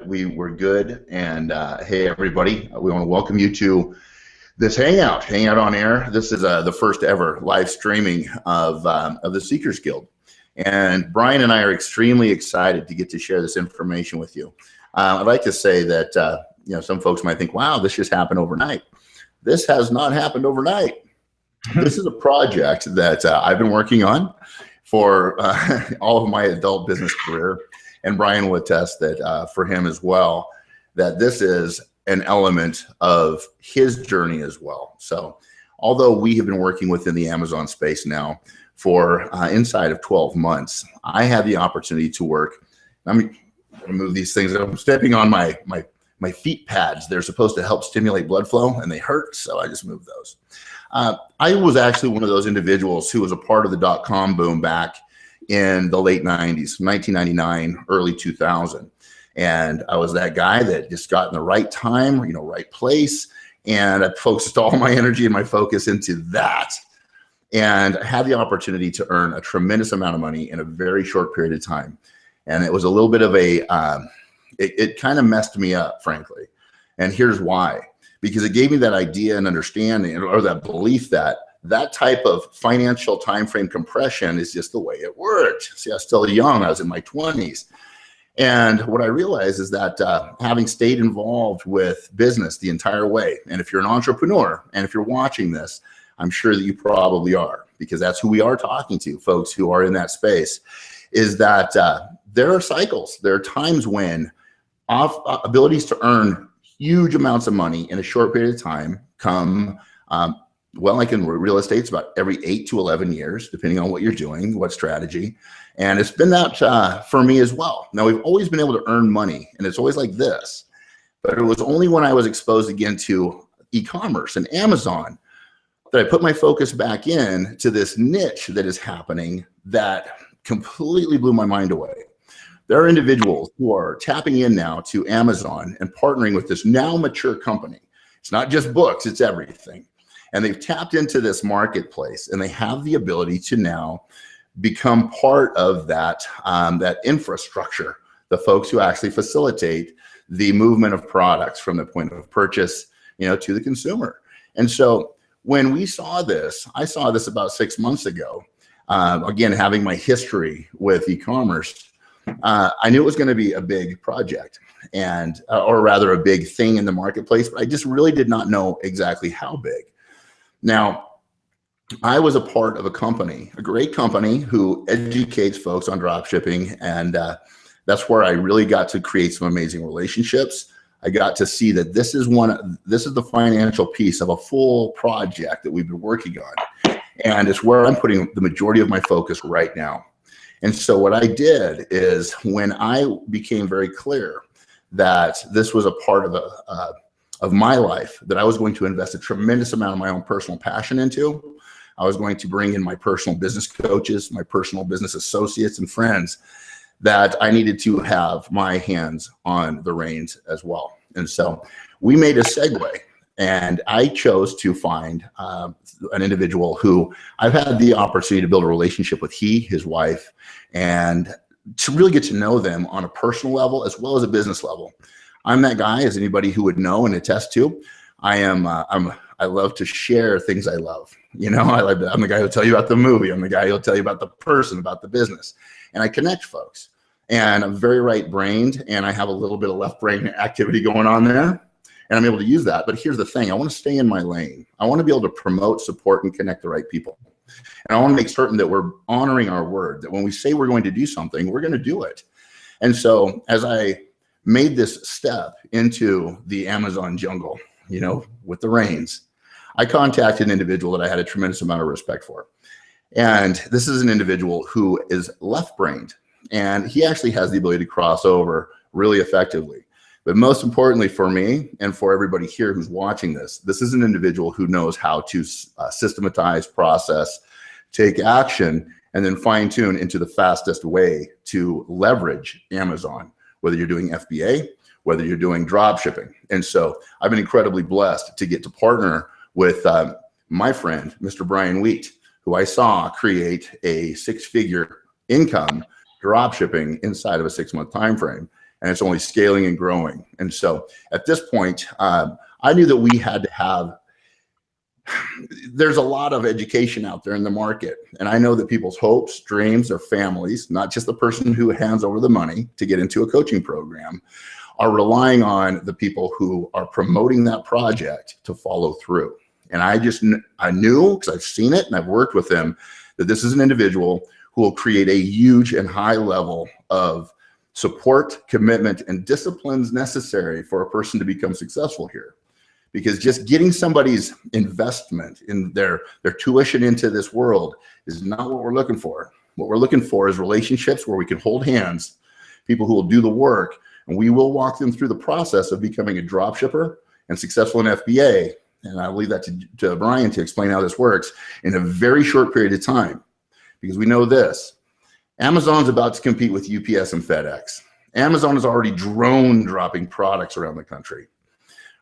We were good. And hey, everybody, we want to welcome you to this Hangout on Air. This is the first ever live streaming of the Seekers Guild. And Brian and I are extremely excited to get to share this information with you. I'd like to say that, some folks might think, wow, this just happened overnight. This has not happened overnight. This is a project that I've been working on for all of my adult business career. And Brian will attest that for him as well, that this is an element of his journey as well. So although we have been working within the Amazon space now for inside of 12 months, I had the opportunity to work. I'm going to move these things. I'm stepping on my feet pads. They're supposed to help stimulate blood flow, and they hurt, so I just moved those. I was actually one of those individuals who was a part of the dot-com boom back in the late 90s, 1999, early 2000. And I was that guy that just got in the right time, right place. And I focused all my energy and my focus into that. And I had the opportunity to earn a tremendous amount of money in a very short period of time. And it was a little bit of it kind of messed me up, frankly. And here's why. Because it gave me that idea and understanding, or that belief that that type of financial time frame compression is just the way it worked. See, I was still young. I was in my 20s. And what I realized is that having stayed involved with business the entire way, and if you're an entrepreneur, and if you're watching this, I'm sure that you probably are, because that's who we are talking to, folks who are in that space, is that there are cycles. There are times when abilities to earn huge amounts of money in a short period of time come like in real estate, it's about every 8 to 11 years, depending on what you're doing, what strategy. And it's been that for me as well. Now, we've always been able to earn money, and it's always like this. But it was only when I was exposed again to e-commerce and Amazon that I put my focus back in to this niche that is happening that completely blew my mind away. There are individuals who are tapping in now to Amazon and partnering with this now mature company. It's not just books, it's everything. And they've tapped into this marketplace, and they have the ability to now become part of that, that infrastructure, the folks who actually facilitate the movement of products from the point of purchase, to the consumer. And so when we saw this, I saw this about 6 months ago, again, having my history with e-commerce, I knew it was going to be a big project, and or rather a big thing in the marketplace, but I just really did not know exactly how big. Now, I was a part of a company, a great company who educates folks on drop shipping, and that's where I really got to create some amazing relationships. I got to see that this is the financial piece of a full project that we've been working on, and it's where I'm putting the majority of my focus right now. And so what I did is, when I became very clear that this was a part of my life that I was going to invest a tremendous amount of my own personal passion into, I was going to bring in my personal business coaches, my personal business associates and friends, that I needed to have my hands on the reins as well. And so we made a segue, and I chose to find an individual who I've had the opportunity to build a relationship with, his wife, and to really get to know them on a personal level as well as a business level. I'm that guy, as anybody who would know and attest to. I love to share things I love. I'm the guy who'll tell you about the movie. I'm the guy who'll tell you about the person, about the business. And I connect folks. And I'm very right-brained, and I have a little bit of left-brain activity going on there. And I'm able to use that. But here's the thing. I want to stay in my lane. I want to be able to promote, support, and connect the right people. And I want to make certain that we're honoring our word, that when we say we're going to do something, we're going to do it. And so as I made this step into the Amazon jungle, with the reins, I contacted an individual that I had a tremendous amount of respect for. And this is an individual who is left-brained, and he actually has the ability to cross over really effectively. But most importantly for me, and for everybody here who's watching this is an individual who knows how to systematize, process, take action, and then fine-tune into the fastest way to leverage Amazon, whether you're doing FBA, whether you're doing drop shipping. And so I've been incredibly blessed to get to partner with my friend, Mr. Brian Wheat, who I saw create a 6-figure income drop shipping inside of a 6-month time frame. and it's only scaling and growing. And so at this point, I knew that we had to have, there's a lot of education out there in the market. And I know that people's hopes, dreams, their families, not just the person who hands over the money to get into a coaching program, are relying on the people who are promoting that project to follow through. And I knew, because I've seen it and I've worked with him, that this is an individual who will create a huge and high level of support, commitment, and disciplines necessary for a person to become successful here. Because just getting somebody's investment in their tuition into this world is not what we're looking for. What we're looking for is relationships where we can hold hands, people who will do the work, and we will walk them through the process of becoming a drop shipper and successful in FBA. And I'll leave that to Brian to explain how this works in a very short period of time. Because we know this, Amazon's about to compete with UPS and FedEx. Amazon is already drone dropping products around the country,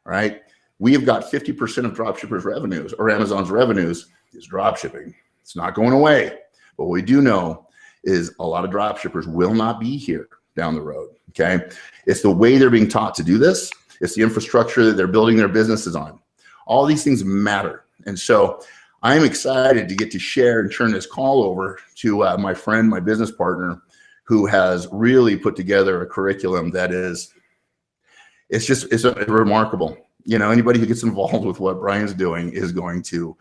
right? We have got 50% of dropshippers' revenues, or Amazon's revenues, is dropshipping. It's not going away. But what we do know is a lot of dropshippers will not be here down the road, okay? It's the way they're being taught to do this. It's the infrastructure that they're building their businesses on. All these things matter. And so I'm excited to get to share and turn this call over to my friend, my business partner, who has really put together a curriculum that is, it's remarkable. You know, anybody who gets involved with what Brian's doing is going to,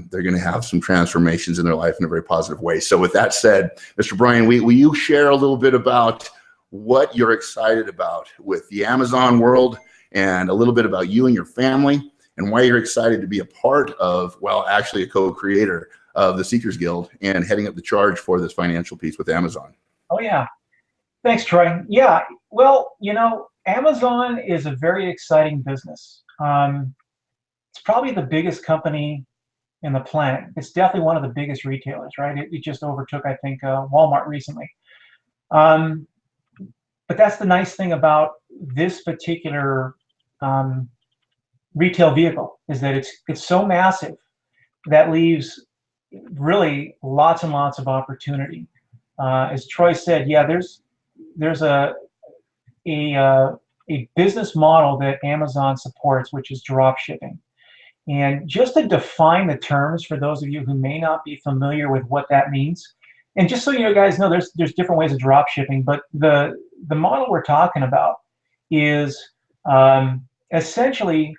they're going to have some transformations in their life in a very positive way. So with that said, Mr. Brian, will you share a little bit about what you're excited about with the Amazon world, and a little bit about you and your family, and why you're excited to be a part of, well, actually a co-creator of the Seekers Guild and heading up the charge for this financial piece with Amazon? Oh, yeah. Thanks, Troy. Yeah, well, you know, Amazon is a very exciting business. It's probably the biggest company in the planet. It's definitely one of the biggest retailers, right? It just overtook, I think, Walmart recently. But that's the nice thing about this particular retail vehicle, is that it's so massive that leaves really lots and lots of opportunity. As Troy said, yeah, there's a business model that Amazon supports, which is drop shipping. And just to define the terms for those of you who may not be familiar with what that means, and just so you guys know, there's different ways of drop shipping, but the model we're talking about is essentially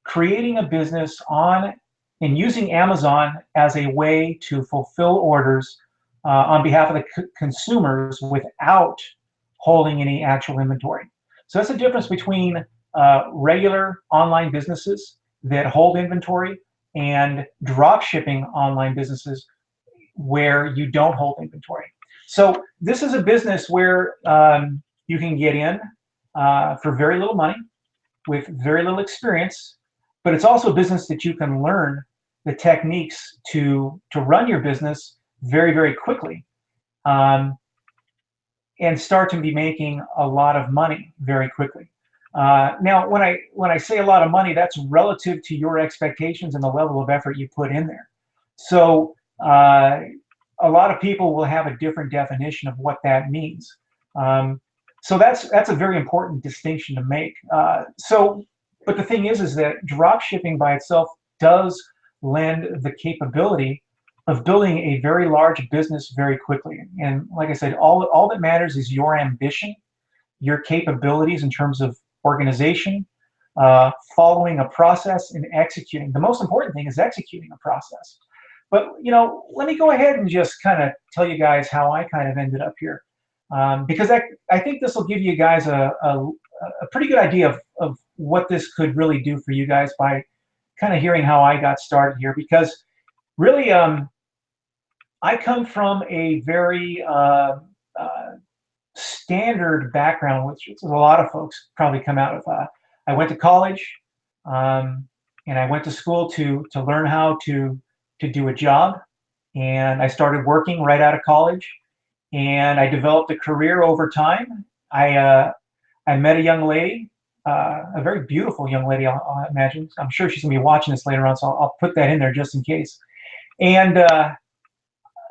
creating a business on and using Amazon as a way to fulfill orders on behalf of the consumers without holding any actual inventory. So that's the difference between regular online businesses that hold inventory and drop shipping online businesses where you don't hold inventory. So this is a business where you can get in for very little money with very little experience, but it's also a business that you can learn the techniques to run your business very, very quickly, and start to be making a lot of money very quickly. Now, when I say a lot of money, that's relative to your expectations and the level of effort you put in there. So a lot of people will have a different definition of what that means. So that's a very important distinction to make. But the thing is that drop shipping by itself does lend the capability of building a very large business very quickly. And like I said, all that matters is your ambition, your capabilities in terms of organization, following a process, and executing. The most important thing is executing a process. But, you know, let me go ahead and just kind of tell you guys how I kind of ended up here. Because I think this will give you guys a pretty good idea of what this could really do for you guys by kind of hearing how I got started here. Because really, I come from a very standard background, which a lot of folks probably come out of. I went to college, and I went to school to learn how to do a job, and I started working right out of college, and I developed a career over time. I met a young lady, a very beautiful young lady, I'll imagine. I'm sure she's gonna be watching this later on, so I'll put that in there just in case. And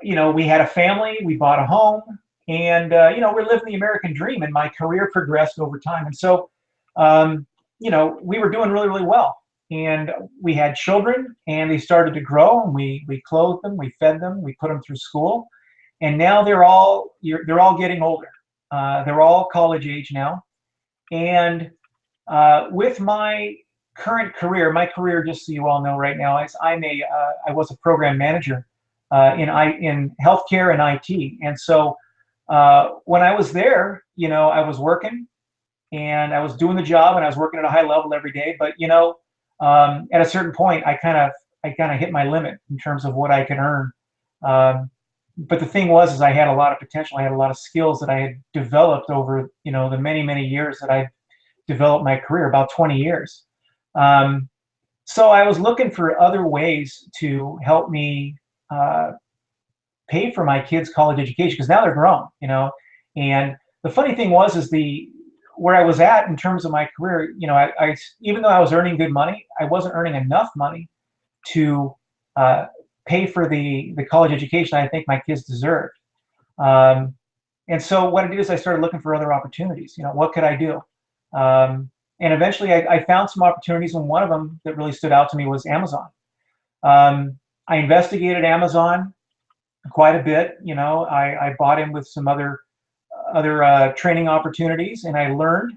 you know, we had a family, we bought a home, And, we're living the American dream, and my career progressed over time. And so, we were doing really, really well. And we had children, and they started to grow, and we clothed them, we fed them, we put them through school. And now they're all getting older. They're all college age now. And with my current career, just so you all know right now, I was a program manager in healthcare and IT. And so when I was there, I was working and I was doing the job and I was working at a high level every day. But at a certain point, I kind of hit my limit in terms of what I could earn. But the thing is I had a lot of potential. I had a lot of skills that I had developed over the many, many years that I developed my career, about 20 years. So I was looking for other ways to help me pay for my kids' college education, because now they're grown, And the funny thing was where I was at in terms of my career, I even though I was earning good money, I wasn't earning enough money to pay for the college education I think my kids deserved. And so what I did is I started looking for other opportunities. What could I do? And eventually I found some opportunities, and one of them that really stood out to me was Amazon. I investigated Amazon quite a bit. I bought in with some other training opportunities, and I learned.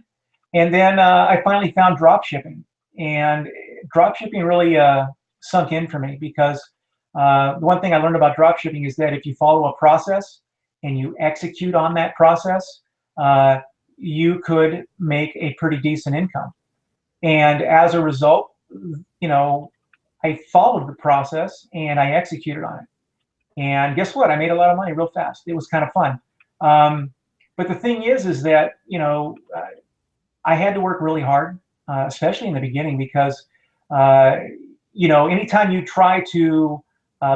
And then I finally found drop shipping, and drop shipping really sunk in for me, because the one thing I learned about drop shipping is that if you follow a process and you execute on that process, you could make a pretty decent income. And as a result, I followed the process and I executed on it. And guess what? I made a lot of money real fast. It was kind of fun. But the thing is that, I had to work really hard, especially in the beginning, because, anytime you try to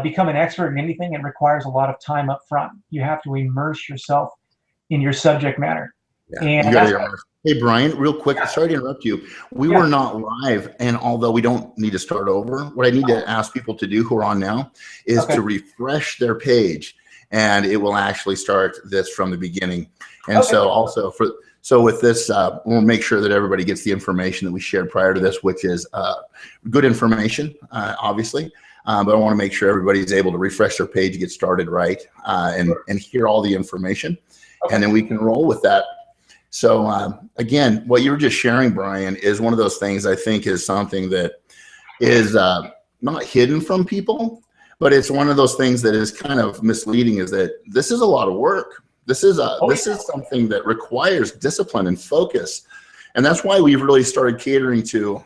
become an expert in anything, it requires a lot of time up front. You have to immerse yourself in your subject matter. Yeah, And hey, Brian, real quick, sorry to interrupt you. We were not live, and although we don't need to start over, what I need to ask people to do who are on now is to refresh their page, and it will actually start this from the beginning. And so also with this, we'll make sure that everybody gets the information that we shared prior to this, which is good information, obviously. But I want to make sure everybody's able to refresh their page, get started right, and hear all the information, and then we can roll with that. So again, what you were just sharing, Brian, is one of those things I think is something that is not hidden from people, but it's one of those things that is kind of misleading, is that this is a lot of work. This is something that requires discipline and focus. And that's why we've really started catering to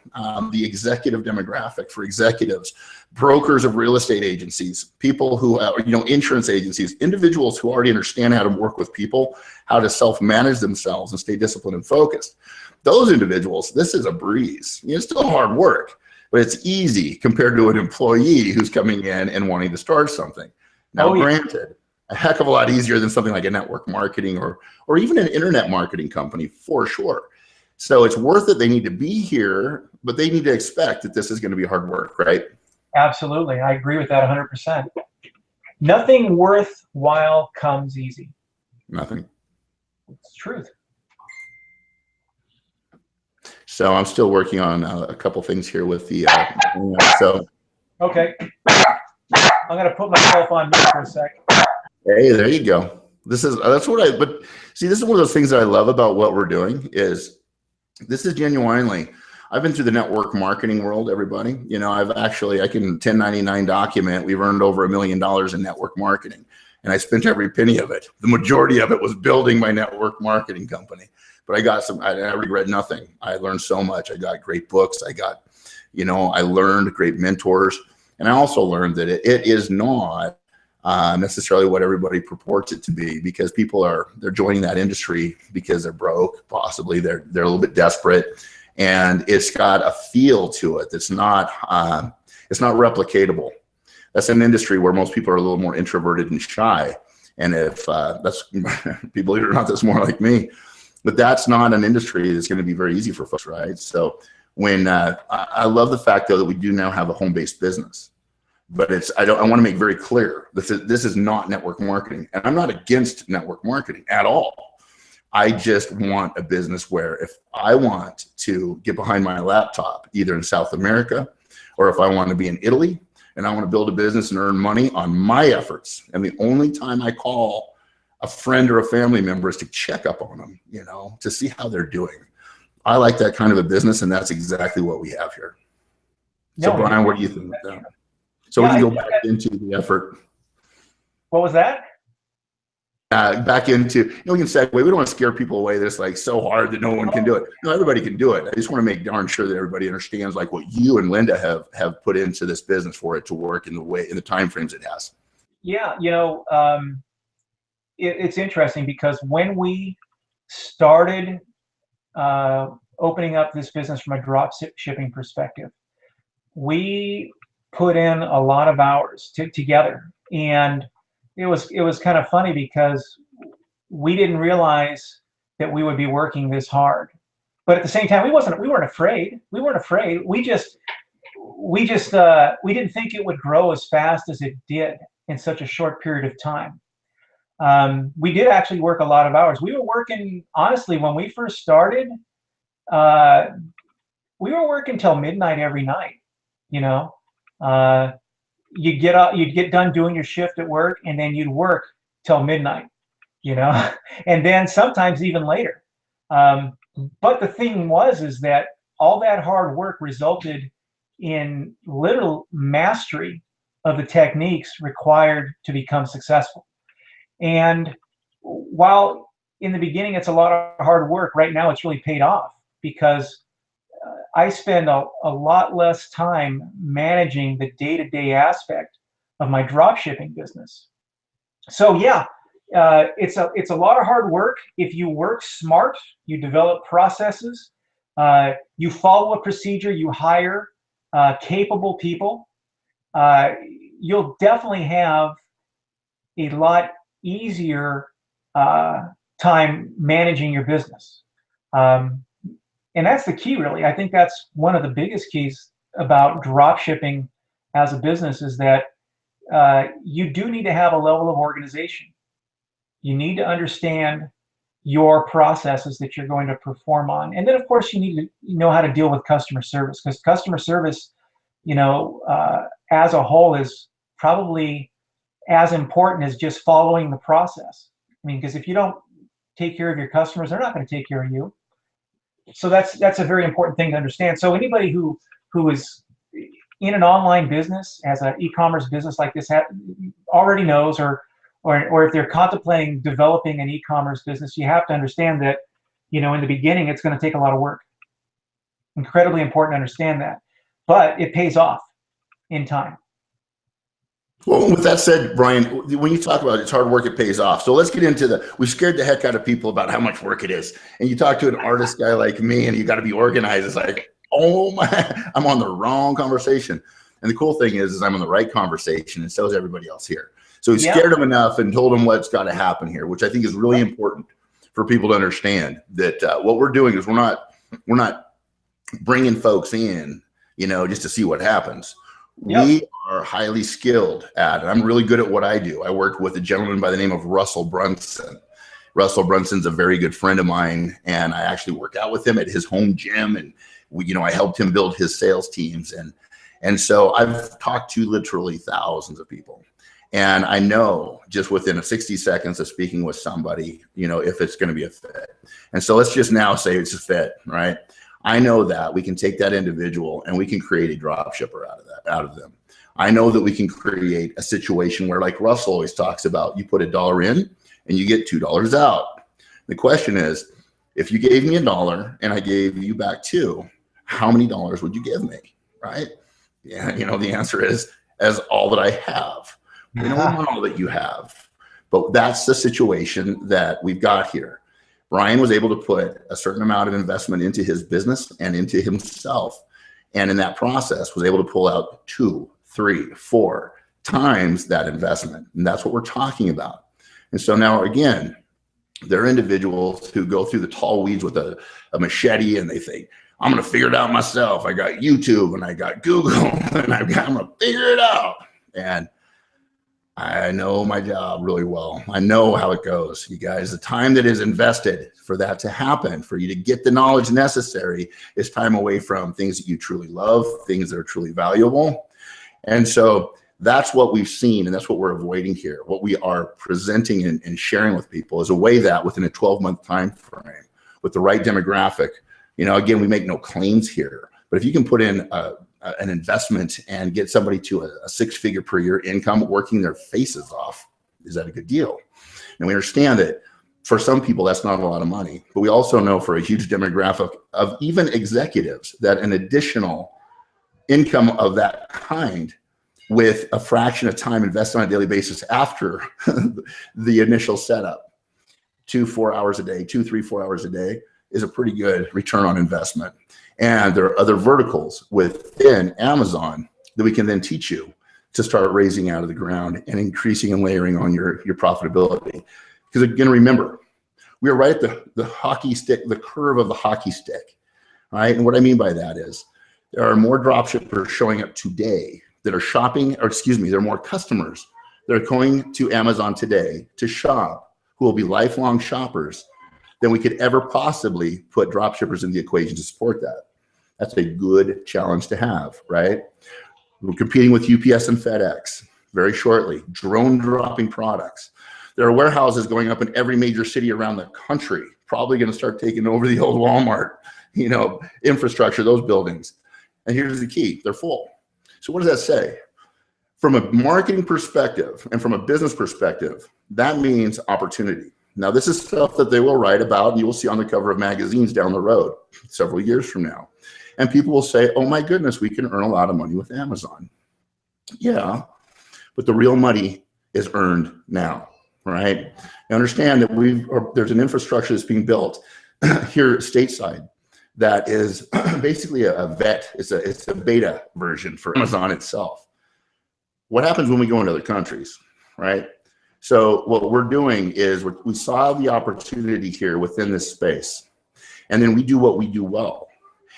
the executive demographic, for executives, brokers of real estate agencies, people who, insurance agencies, individuals who already understand how to work with people, how to self-manage themselves and stay disciplined and focused. Those individuals, this is a breeze. It's still hard work, but it's easy compared to an employee who's coming in and wanting to start something. Now, granted, a heck of a lot easier than something like a network marketing or even an internet marketing company, for sure. So it's worth it. They need to be here, but they need to expect that this is going to be hard work, right? Absolutely. I agree with that 100%. Nothing worthwhile comes easy. Nothing. It's the truth. So I'm still working on a couple things here with the, Okay. I'm going to put myself on mute for a sec. Hey, there you go. This is this is one of those things that I love about what we're doing is this is genuinely, I've been through the network marketing world, everybody. I can 1099 document, we've earned over $1 million in network marketing, and I spent every penny of it. The majority of it was building my network marketing company. But I regret nothing. I learned so much. I got great books. I learned great mentors. And I also learned that it is not necessarily what everybody purports it to be, because people they're joining that industry because they're broke, possibly they're a little bit desperate, and it's got a feel to it that's not replicatable. That's an industry where most people are a little more introverted and shy, and if that's people, believe it or not, that's more like me. But that's not an industry that's going to be very easy for folks, right? So when I love the fact though that we do now have a home-based business. but I want to make very clear, this is not network marketing, and I'm not against network marketing at all. I just want a business where if I want to get behind my laptop, either in South America, or if I want to be in Italy and I want to build a business and earn money on my efforts, and the only time I call a friend or a family member is to check up on them, you know, to see how they're doing. I like that kind of a business, and that's exactly what we have here. So, Brian, what do you think of that? So we can go back into the effort. What was that? Back into, you know, we can segue. We don't want to scare people away. That's like so hard that no one can do it. No, everybody can do it. I just want to make darn sure that everybody understands like what you and Linda have put into this business for it to work in the time frames it has. Yeah, you know, it's interesting because when we started opening up this business from a drop shipping perspective, we put in a lot of hours together, and it was kind of funny because we didn't realize that we would be working this hard, but at the same time we weren't afraid. We didn't think it would grow as fast as it did in such a short period of time. We did actually work a lot of hours. We were working, honestly, when we first started, we were working till midnight every night. You know, you'd get done doing your shift at work, and then you'd work till midnight, you know, and then sometimes even later. But the thing is that all that hard work resulted in literal mastery of the techniques required to become successful. And while in the beginning it's a lot of hard work, right now it's really paid off because I spend a lot less time managing the day-to-day aspect of my drop shipping business. So yeah, it's a lot of hard work. If you work smart, you develop processes, you follow a procedure, you hire capable people, you'll definitely have a lot easier time managing your business. And that's the key, really. I think that's one of the biggest keys about drop shipping as a business is that you do need to have a level of organization. You need to understand your processes that you're going to perform on. And then, of course, you need to know how to deal with customer service, because customer service, you know, as a whole is probably as important as just following the process. I mean, because if you don't take care of your customers, they're not going to take care of you. So that's a very important thing to understand. So anybody who is in an online business, has an e-commerce business like this, already knows, or if they're contemplating developing an e-commerce business, you have to understand that, you know, in the beginning, it's going to take a lot of work. Incredibly important to understand that, but it pays off in time. Well, with that said, Brian, when you talk about it's hard work, it pays off. So let's get into we've scared the heck out of people about how much work it is. And you talk to an artist guy like me and you got to be organized. It's like, oh my, I'm on the wrong conversation. And the cool thing is I'm on the right conversation, and so is everybody else here. So he scared him enough and told him what's got to happen here, which I think is really important for people to understand that what we're doing is we're not bringing folks in, you know, just to see what happens. We are highly skilled at, and I'm really good at what I do. I work with a gentleman by the name of Russell Brunson. Russell Brunson's a very good friend of mine, and I actually work out with him at his home gym, and I helped him build his sales teams. And so I've talked to literally thousands of people. And I know just within 60 seconds of speaking with somebody, you know, if it's going to be a fit. And so let's just now say it's a fit, right? I know that we can take that individual and we can create a drop shipper out of them. I know that we can create a situation where, like Russell always talks about, you put $1 in and you get $2 out. The question is, if you gave me $1 and I gave you back $2, how many dollars would you give me, right? Yeah, you know, the answer is as all that I have. We don't want all that you have, but that's the situation that we've got here. Brian was able to put a certain amount of investment into his business and into himself. And in that process was able to pull out 2, 3, 4 times that investment. And that's what we're talking about. And so now, again, there are individuals who go through the tall weeds with a machete and they think, I'm going to figure it out myself. I got YouTube and I got Google and I'm going to figure it out. And I know my job really well. I know how it goes, you guys. The time that is invested for that to happen, for you to get the knowledge necessary, is time away from things that you truly love, things that are truly valuable. And so that's what we've seen, and that's what we're avoiding here. What we are presenting and sharing with people is a way that within a 12-month time frame, with the right demographic, again, we make no claims here, but if you can put in an investment and get somebody to a six-figure per year income working their faces off, is that a good deal? And we understand that for some people, that's not a lot of money, but we also know for a huge demographic of even executives that an additional income of that kind with a fraction of time invested on a daily basis after the initial setup, 2-4 hours a day, 2-3-4 hours a day, is a pretty good return on investment. And there are other verticals within Amazon that we can then teach you to start raising out of the ground and increasing and layering on your profitability. Because again, remember, we are right at the hockey stick, the curve of the hockey stick, right? And what I mean by that is there are more dropshippers showing up today that are shopping, or excuse me, there are more customers that are going to Amazon today to shop who will be lifelong shoppers than we could ever possibly put dropshippers in the equation to support that. That's a good challenge to have, right? We're competing with UPS and FedEx very shortly, drone dropping products. There are warehouses going up in every major city around the country, probably going to start taking over the old Walmart, infrastructure, those buildings. And here's the key, they're full. So what does that say? From a marketing perspective and from a business perspective, that means opportunity. Now, this is stuff that they will write about and you will see on the cover of magazines down the road several years from now. And people will say, oh my goodness, we can earn a lot of money with Amazon. Yeah, but the real money is earned now, right? You understand that there's an infrastructure that's being built here stateside that is basically a vet. It's a beta version for Amazon itself. What happens when we go into other countries, right? So what we're doing is we saw the opportunity here within this space, and then we do what we do well.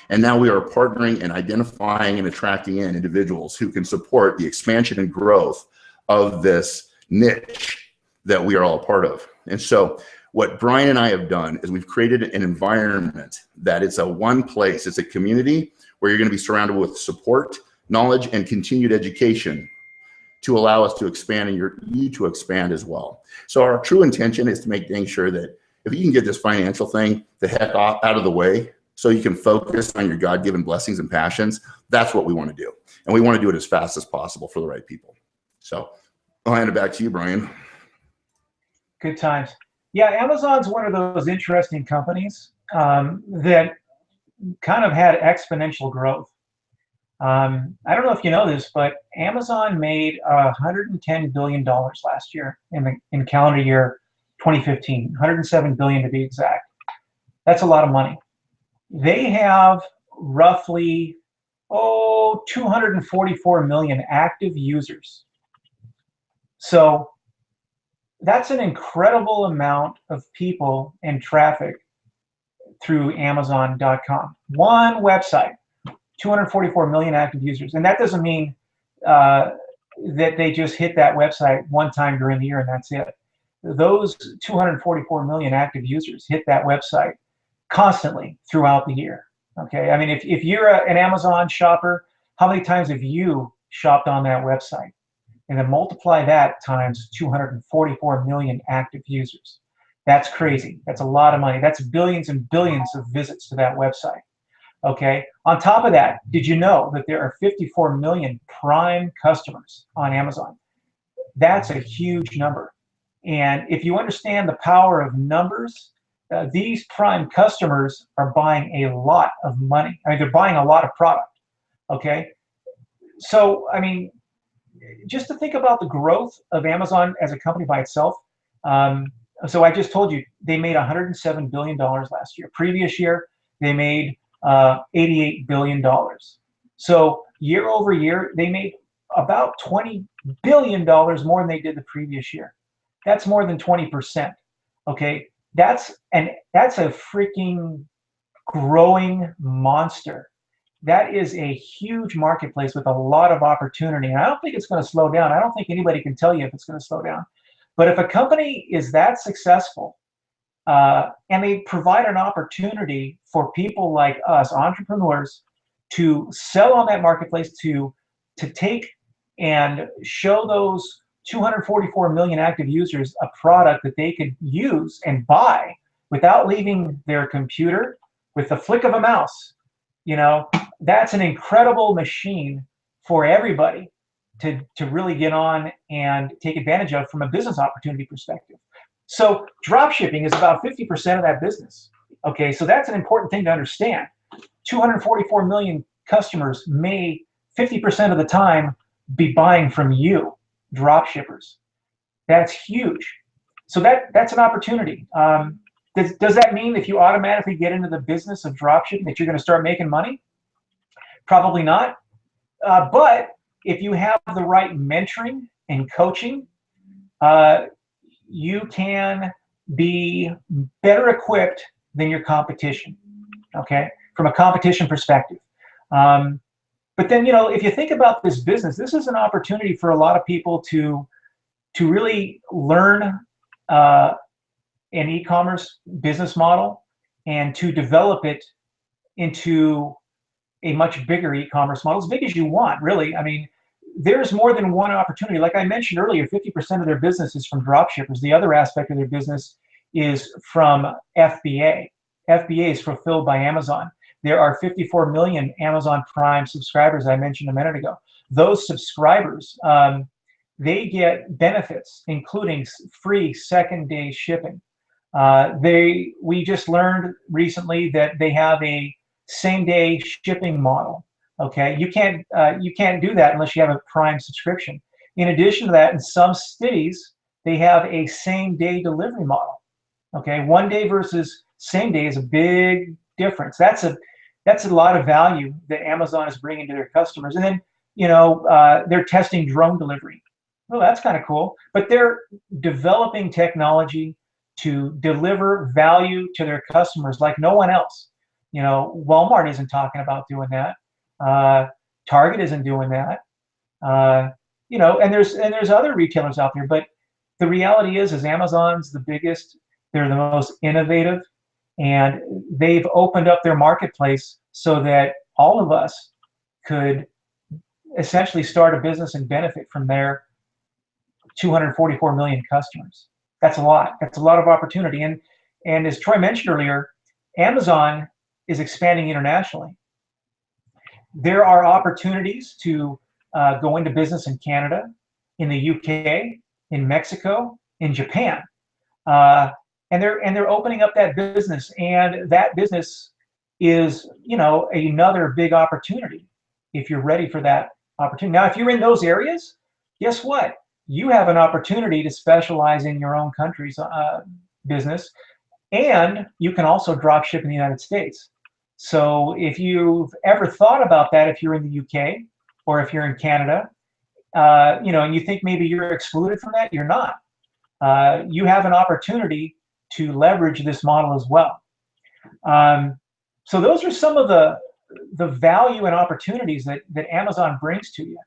And now we are partnering and identifying and attracting in individuals who can support the expansion and growth of this niche that we are all a part of. And so what Brian and I have done is we've created an environment that it's a one place, it's a community where you're going to be surrounded with support, knowledge, and continued education to allow us to expand and you to expand as well. So our true intention is to make dang sure that if you can get this financial thing the heck out of the way so you can focus on your God-given blessings and passions, that's what we want to do. And we want to do it as fast as possible for the right people. So I'll hand it back to you, Brian. Good times. Yeah, Amazon's one of those interesting companies that kind of had exponential growth. I don't know if you know this, but Amazon made $110 billion last year in calendar year 2015, 107 billion to be exact. That's a lot of money. They have roughly 244 million active users. So that's an incredible amount of people and traffic through Amazon.com. One website, 244 million active users. And that doesn't mean that they just hit that website one time during the year and that's it. Those 244 million active users hit that website constantly throughout the year. Okay, I mean, if you're an Amazon shopper, how many times have you shopped on that website? And then multiply that times 244 million active users. That's crazy. That's a lot of money. That's billions and billions of visits to that website. Okay. On top of that, did you know that there are 54 million Prime customers on Amazon? That's a huge number. And if you understand the power of numbers, these Prime customers are buying a lot of money. I mean, they're buying a lot of product. Okay. So, I mean, just to think about the growth of Amazon as a company by itself. So I just told you they made $107 billion last year. Previous year, they made $88 billion. So year over year, they made about $20 billion more than they did the previous year. That's more than 20%. Okay, that's a freaking growing monster. that is a huge marketplace with a lot of opportunity. And I don't think it's going to slow down. I don't think anybody can tell you if it's going to slow down. But if a company is that successful, and they provide an opportunity for people like us, entrepreneurs, to sell on that marketplace, to take and show those 244 million active users a product that they could use and buy without leaving their computer, with the flick of a mouse, that's an incredible machine for everybody to really get on and take advantage of from a business opportunity perspective. So drop shipping is about 50% of that business. Okay, so that's an important thing to understand. 244 million customers may 50% of the time be buying from you, drop shippers. That's huge. So that's an opportunity. Does that mean if you automatically get into the business of drop shipping that you're going to start making money? Probably not. But if you have the right mentoring and coaching, you can be better equipped than your competition, okay, from a competition perspective. But then, if you think about this business, this is an opportunity for a lot of people to really learn an e-commerce business model and to develop it into a much bigger e-commerce model, as big as you want, really. I mean, there's more than one opportunity. Like I mentioned earlier, 50% of their business is from drop shippers. The other aspect of their business is from FBA. FBA is fulfilled by Amazon. There are 54 million Amazon Prime subscribers I mentioned a minute ago. Those subscribers, they get benefits, including free second-day shipping. We just learned recently that they have a same-day shipping model. Okay, you can't do that unless you have a Prime subscription. In addition to that, in some cities, they have a same-day delivery model. Okay, one day versus same day is a big difference. That's a lot of value that Amazon is bringing to their customers. And then, they're testing drone delivery. Well, that's kind of cool. But they're developing technology to deliver value to their customers like no one else. Walmart isn't talking about doing that. Target isn't doing that. And there's other retailers out there. But the reality is Amazon's the biggest. They're the most innovative. And they've opened up their marketplace so that all of us could essentially start a business and benefit from their 244 million customers. That's a lot. That's a lot of opportunity. And as Troy mentioned earlier, Amazon is expanding internationally. There are opportunities to go into business in Canada, in the UK, in Mexico, in Japan. And they're opening up that business, and that business is, another big opportunity if you're ready for that opportunity. Now, if you're in those areas, guess what? You have an opportunity to specialize in your own country's business, and you can also drop ship in the United States. So if you've ever thought about that, if you're in the UK or if you're in Canada, and you think maybe you're excluded from that, you're not. You have an opportunity to leverage this model as well. So those are some of the value and opportunities that Amazon brings to you.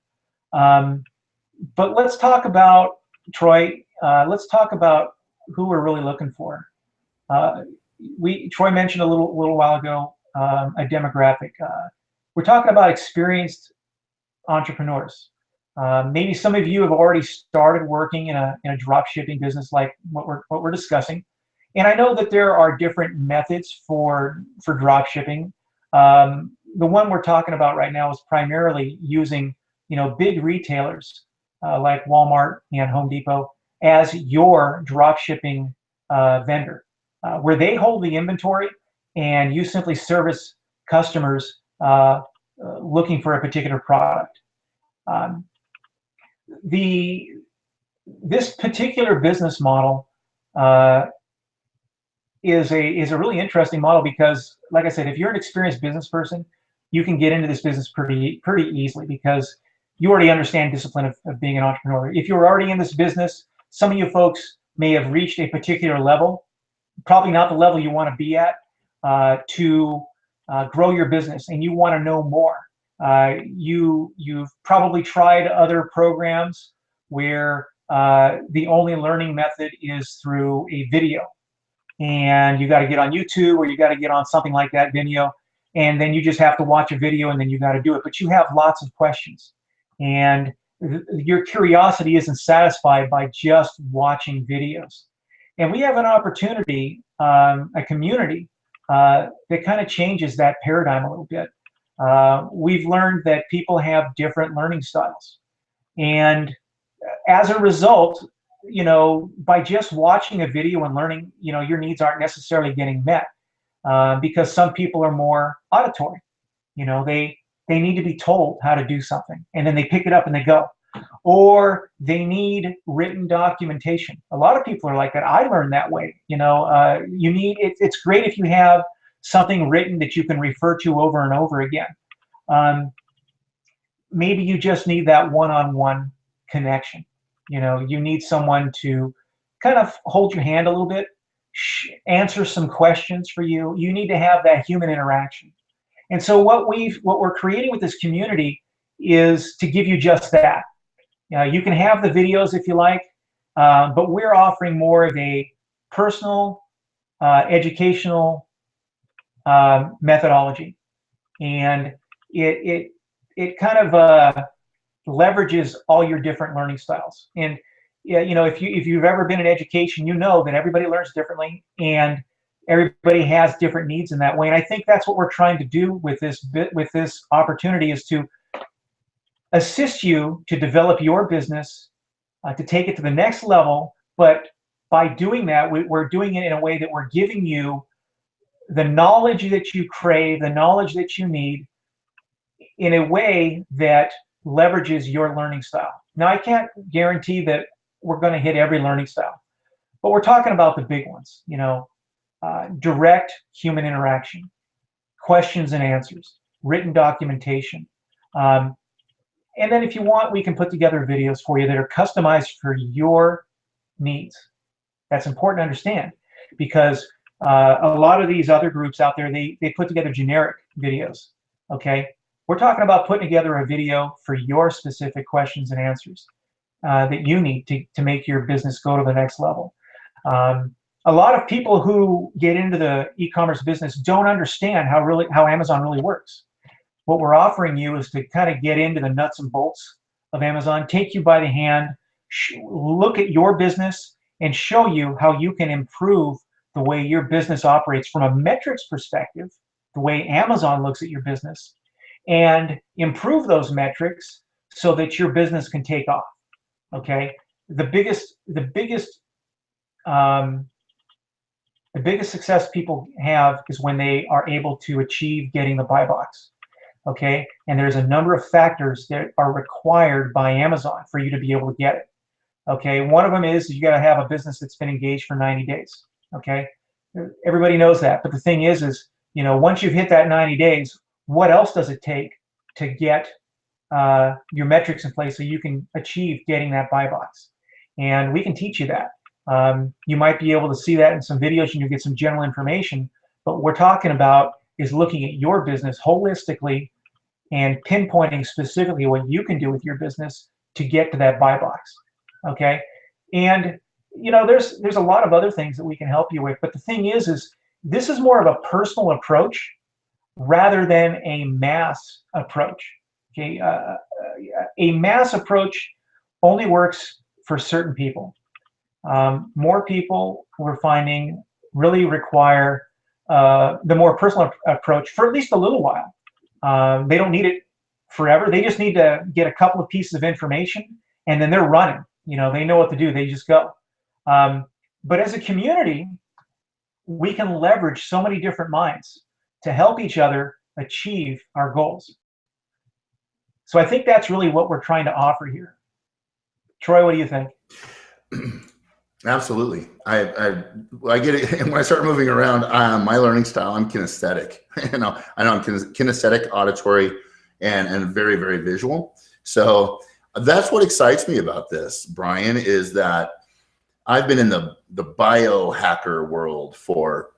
But let's talk about, Troy, let's talk about who we're really looking for. Troy mentioned a little while ago a demographic. We're talking about experienced entrepreneurs. Maybe some of you have already started working in a drop shipping business like what we're discussing. And I know that there are different methods for drop shipping. The one we're talking about right now is primarily using, big retailers like Walmart and Home Depot as your drop shipping vendor, where they hold the inventory and you simply service customers looking for a particular product. This particular business model is a really interesting model because, like I said, if you're an experienced business person, you can get into this business pretty easily because you already understand discipline of being an entrepreneur. If you're already in this business, some of you folks may have reached a particular level, probably not the level you want to be at, to grow your business and you want to know more. You've probably tried other programs where the only learning method is through a video, and you got to get on YouTube or you got to get on something like that video, and then you just have to watch a video and then you got to do it. But you have lots of questions, and your curiosity isn't satisfied by just watching videos. And we have an opportunity, a community that kind of changes that paradigm a little bit. We've learned that people have different learning styles, and as a result, by just watching a video and learning, your needs aren't necessarily getting met, because some people are more auditory. They need to be told how to do something, and then they pick it up and they go. Or they need written documentation. A lot of people are like that. I learned that way. It's great if you have something written that you can refer to over and over again. Maybe you just need that one-on-one connection. You need someone to kind of hold your hand a little bit, answer some questions for you. You need to have that human interaction. And so what we're creating with this community is to give you just that. You can have the videos if you like, but we're offering more of a personal, educational methodology, and it kind of leverages all your different learning styles. And if you've ever been in education, you know that everybody learns differently, and everybody has different needs in that way. And I think that's what we're trying to do with this opportunity, is to assist you to develop your business, to take it to the next level. But by doing that, we're doing it in a way that we're giving you the knowledge that you crave, the knowledge that you need, in a way that leverages your learning style. Now, I can't guarantee that we're going to hit every learning style, but we're talking about the big ones, direct human interaction, questions and answers, written documentation. And then if you want, we can put together videos for you that are customized for your needs. That's important to understand, because a lot of these other groups out there, they put together generic videos, okay? We're talking about putting together a video for your specific questions and answers that you need to make your business go to the next level. A lot of people who get into the e-commerce business don't understand how Amazon really works. What we're offering you is to kind of get into the nuts and bolts of Amazon, take you by the hand, look at your business, and show you how you can improve the way your business operates from a metrics perspective, the way Amazon looks at your business, and improve those metrics so that your business can take off. Okay, the biggest success people have is when they are able to achieve getting the buy box. Okay, and there's a number of factors that are required by Amazon for you to be able to get it. Okay, one of them is you got to have a business that's been engaged for 90 days. Okay, everybody knows that, but the thing is once you've hit that 90 days, what else does it take to get your metrics in place so you can achieve getting that buy box? And we can teach you that. You might be able to see that in some videos and you get some general information, but what we're talking about is looking at your business holistically and pinpointing specifically what you can do with your business to get to that buy box. Okay, and there's a lot of other things that we can help you with, but the thing is this is more of a personal approach rather than a mass approach. Okay, a mass approach only works for certain people. More people, we're finding, really require the more personal approach for at least a little while. They don't need it forever. They just need to get a couple of pieces of information, and then they're running. They know what to do. They just go. But as a community, we can leverage so many different minds to help each other achieve our goals. So I think that's really what we're trying to offer here. Troy, what do you think? Absolutely. I get it. And when I start moving around, my learning style, I'm kinesthetic. I know I'm kinesthetic, auditory, and very, very visual. So that's what excites me about this, Brian, is that I've been in the biohacker world for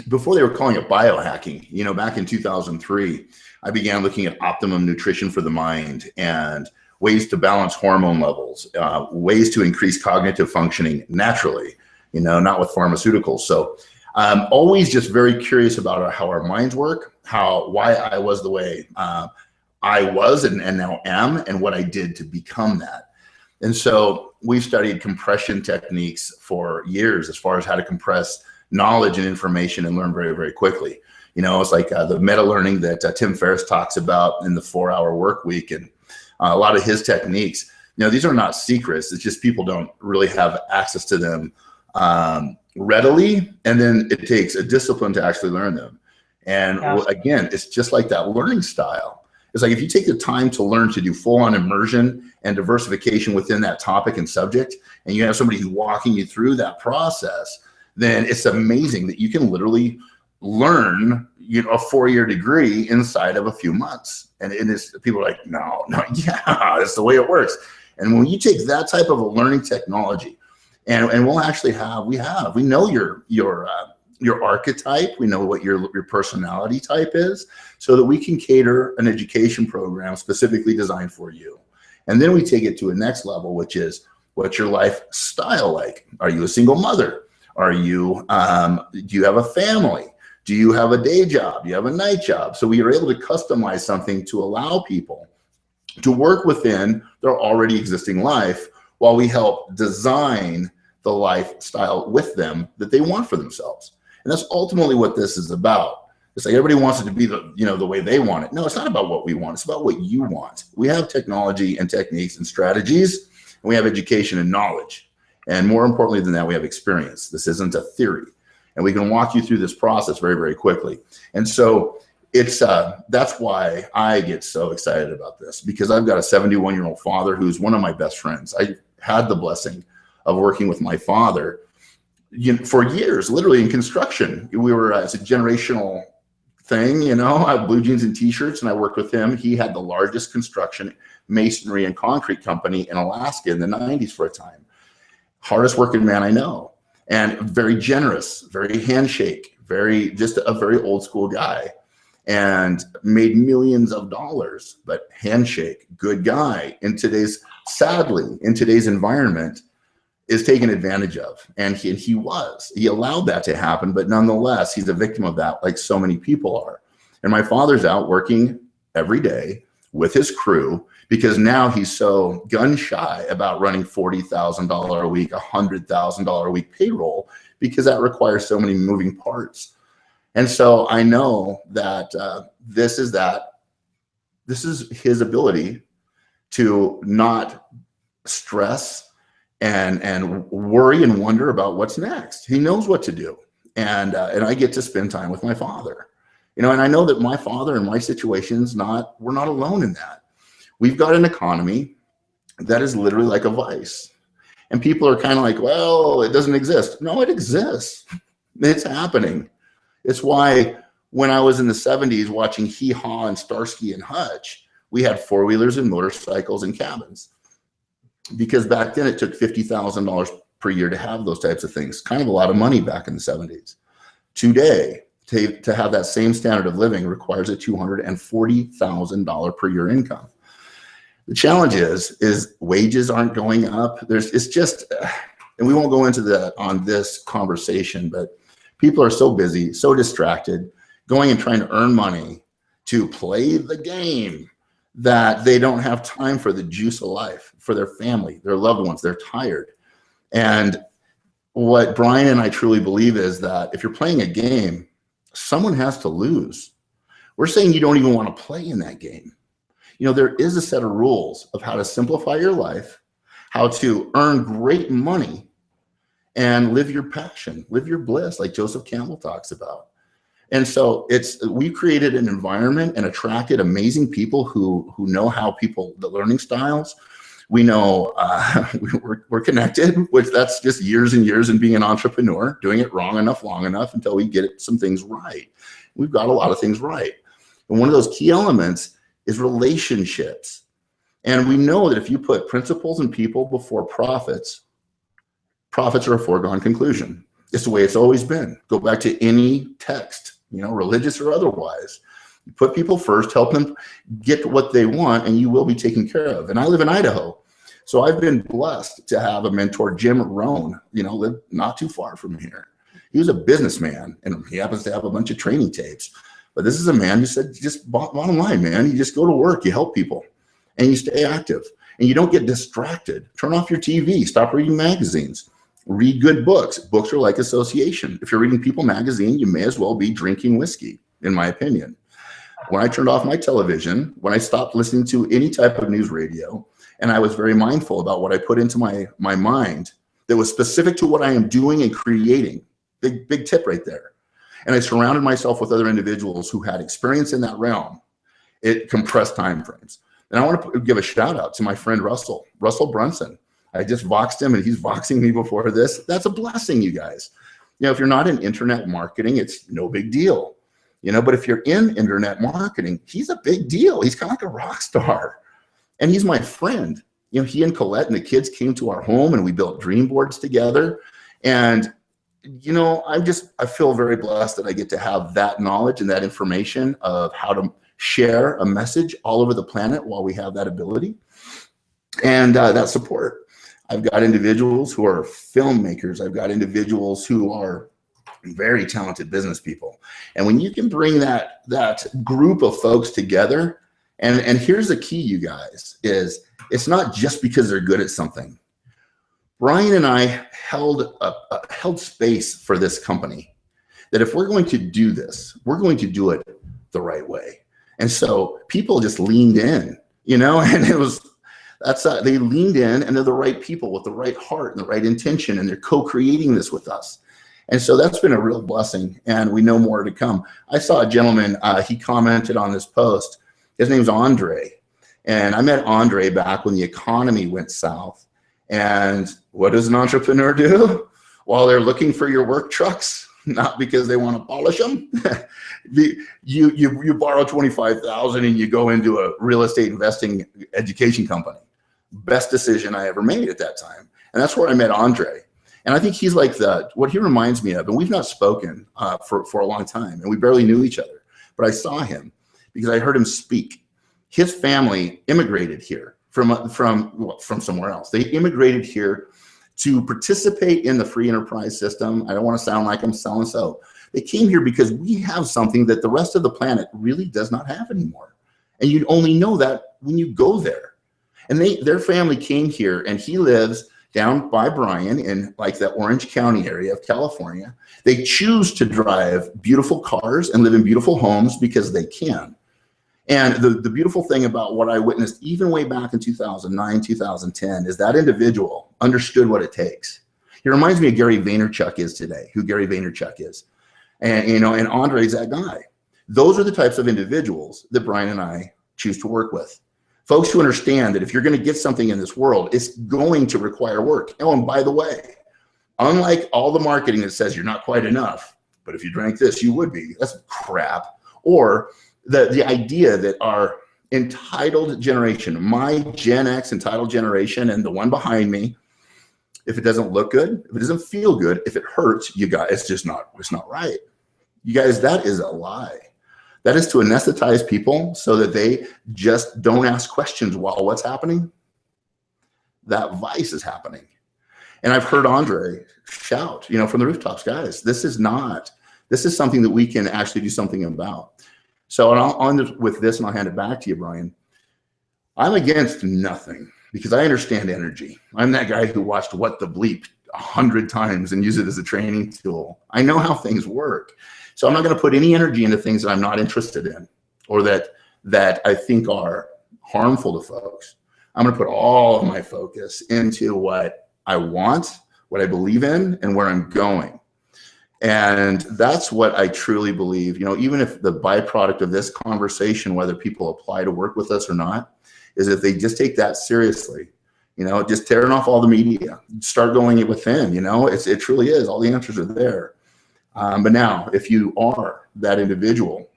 before they were calling it biohacking, you know, back in 2003, I began looking at optimum nutrition for the mind and ways to balance hormone levels, ways to increase cognitive functioning naturally, you know, not with pharmaceuticals. So I'm always just very curious about how our minds work, why I was the way I was and now am, and what I did to become that. And so we've studied compression techniques for years as far as how to compress knowledge and information and learn very, very quickly. You know, it's like the meta learning that Tim Ferriss talks about in the 4-hour work week, and a lot of his techniques. You know, these are not secrets. It's just people don't really have access to them readily. And then it takes a discipline to actually learn them. And again, it's just like that learning style. It's like if you take the time to learn to do full-on immersion and diversification within that topic and subject, and you have somebody who's walking you through that process, then it's amazing that you can literally learn, you know, a 4-year degree inside of a few months. And it's, people are like, no, yeah, that's the way it works. And when you take that type of a learning technology, and we'll actually we know your archetype, we know what your personality type is, so that we can cater an education program specifically designed for you. And then we take it to a next level, which is, what's your lifestyle like? Are you a single mother? Are you, do you have a family? Do you have a day job? Do you have a night job? So we are able to customize something to allow people to work within their already existing life while we help design the lifestyle with them that they want for themselves. And that's ultimately what this is about. It's like everybody wants it to be the way they want it. No, it's not about what we want. It's about what you want. We have technology and techniques and strategies, and we have education and knowledge. And more importantly than that, we have experience. This isn't a theory. And we can walk you through this process very, very quickly. And so it's that's why I get so excited about this, because I've got a 71-year-old father who's one of my best friends. I had the blessing of working with my father for years, literally in construction. We were, it's a generational thing, you know. I have blue jeans and t-shirts, and I worked with him. He had the largest construction, masonry, and concrete company in Alaska in the 90s for a time. Hardest working man I know, and very generous, very handshake, just a very old school guy, and made millions of dollars, but handshake, good guy. Sadly, in today's environment, is taken advantage of. And he allowed that to happen, but nonetheless, he's a victim of that, like so many people are. And my father's out working every day with his crew, because now he's so gun shy about running $40,000 a week, $100,000 a week payroll, because that requires so many moving parts. And so I know that this is his ability to not stress and worry and wonder about what's next. He knows what to do. And I get to spend time with my father, you know, and I know that my father and my situation's we're not alone in that. We've got an economy that is literally like a vice. And people are kind of like, well, it doesn't exist. No, it exists. It's happening. It's why when I was in the 70s watching Hee Haw and Starsky and Hutch, we had four-wheelers and motorcycles and cabins. Because back then it took $50,000 per year to have those types of things. Kind of a lot of money back in the 70s. Today, to have that same standard of living requires a $240,000 per year income. The challenge is wages aren't going up. It's just, and we won't go into that on this conversation, but people are so busy, so distracted, going and trying to earn money to play the game, that they don't have time for the juice of life, for their family, their loved ones. They're tired. And what Brian and I truly believe is that if you're playing a game, someone has to lose. We're saying you don't even want to play in that game. You know, there is a set of rules of how to simplify your life, how to earn great money, and live your passion, live your bliss, like Joseph Campbell talks about. And so we've created an environment and attracted amazing people who know how the learning styles. We know we're connected, which that's just years and years in being an entrepreneur, doing it long enough until we get some things right. We've got a lot of things right. And one of those key elements is relationships. And we know that if you put principles and people before profits are a foregone conclusion. It's the way it's always been. Go back to any text, you know, religious or otherwise. You put people first, help them get what they want, and you will be taken care of. And I live in Idaho. So I've been blessed to have a mentor, Jim Rohn, you know, lived not too far from here. He was a businessman, and he happens to have a bunch of training tapes. But this is a man who said, just bottom line, man, you just go to work, you help people, and you stay active, and you don't get distracted. Turn off your TV, stop reading magazines, read good books. Books are like association. If you're reading People magazine, you may as well be drinking whiskey, in my opinion. When I turned off my television, when I stopped listening to any type of news radio, and I was very mindful about what I put into my mind that was specific to what I am doing and creating. Big tip right there. And I surrounded myself with other individuals who had experience in that realm. It compressed time frames. And I want to give a shout out to my friend Russell Brunson. I just voxed him and he's voxing me before this. That's a blessing, you guys. You know, if you're not in internet marketing, it's no big deal. You know, but if you're in internet marketing, he's a big deal. He's kind of like a rock star. And he's my friend. You know, he and Colette and the kids came to our home and we built dream boards together. And, you know, I feel very blessed that I get to have that knowledge and that information of how to share a message all over the planet while we have that ability and that support. I've got individuals who are filmmakers. I've got individuals who are very talented business people. And when you can bring that group of folks together, and here's the key, you guys, is it's not just because they're good at something. Brian and I held space for this company that if we're going to do this, we're going to do it the right way. And so people just leaned in, you know, and they leaned in, and they're the right people with the right heart and the right intention, and they're co-creating this with us. And so that's been a real blessing, and we know more to come. I saw a gentleman, he commented on this post. His name's Andre, and I met Andre back when the economy went south. And what does an entrepreneur do? While they're looking for your work trucks, not because they want to polish them, you borrow $25,000 and you go into a real estate investing education company. Best decision I ever made at that time. And that's where I met Andre. And I think he's like what he reminds me of, and we've not spoken for a long time, and we barely knew each other, but I saw him because I heard him speak. His family immigrated here from somewhere else. They immigrated here to participate in the free enterprise system. I don't want to sound like I'm selling soap. They came here because we have something that the rest of the planet really does not have anymore. And you only know that when you go there. And their family came here, and he lives down by Bryan in like that Orange County area of California. They choose to drive beautiful cars and live in beautiful homes because they can. And the beautiful thing about what I witnessed even way back in 2009, 2010 is that individual understood what it takes. He reminds me of Gary Vaynerchuk is today, who Gary Vaynerchuk is. And, you know, and Andre's that guy. Those are the types of individuals that Brian and I choose to work with. Folks who understand that if you're going to get something in this world, it's going to require work. Oh, and by the way, unlike all the marketing that says you're not quite enough, but if you drank this, you would be. That's crap. Or the idea that our entitled generation, my Gen X entitled generation, and the one behind me, if it doesn't look good, if it doesn't feel good, if it hurts, you guys, it's not right. You guys, that is a lie. That is to anesthetize people so that they just don't ask questions while what's happening? That vice is happening. And I've heard Andre shout, you know, from the rooftops, guys, this is something that we can actually do something about. So on with this, and I'll hand it back to you, Brian. I'm against nothing because I understand energy. I'm that guy who watched What the Bleep 100 times and use it as a training tool. I know how things work. So I'm not going to put any energy into things that I'm not interested in or that I think are harmful to folks. I'm going to put all of my focus into what I want, what I believe in, and where I'm going. And that's what I truly believe. You know, even if the byproduct of this conversation, whether people apply to work with us or not, is if they just take that seriously, you know, just tearing off all the media, start going within, you know, it truly is. All the answers are there. But now, if you are that individual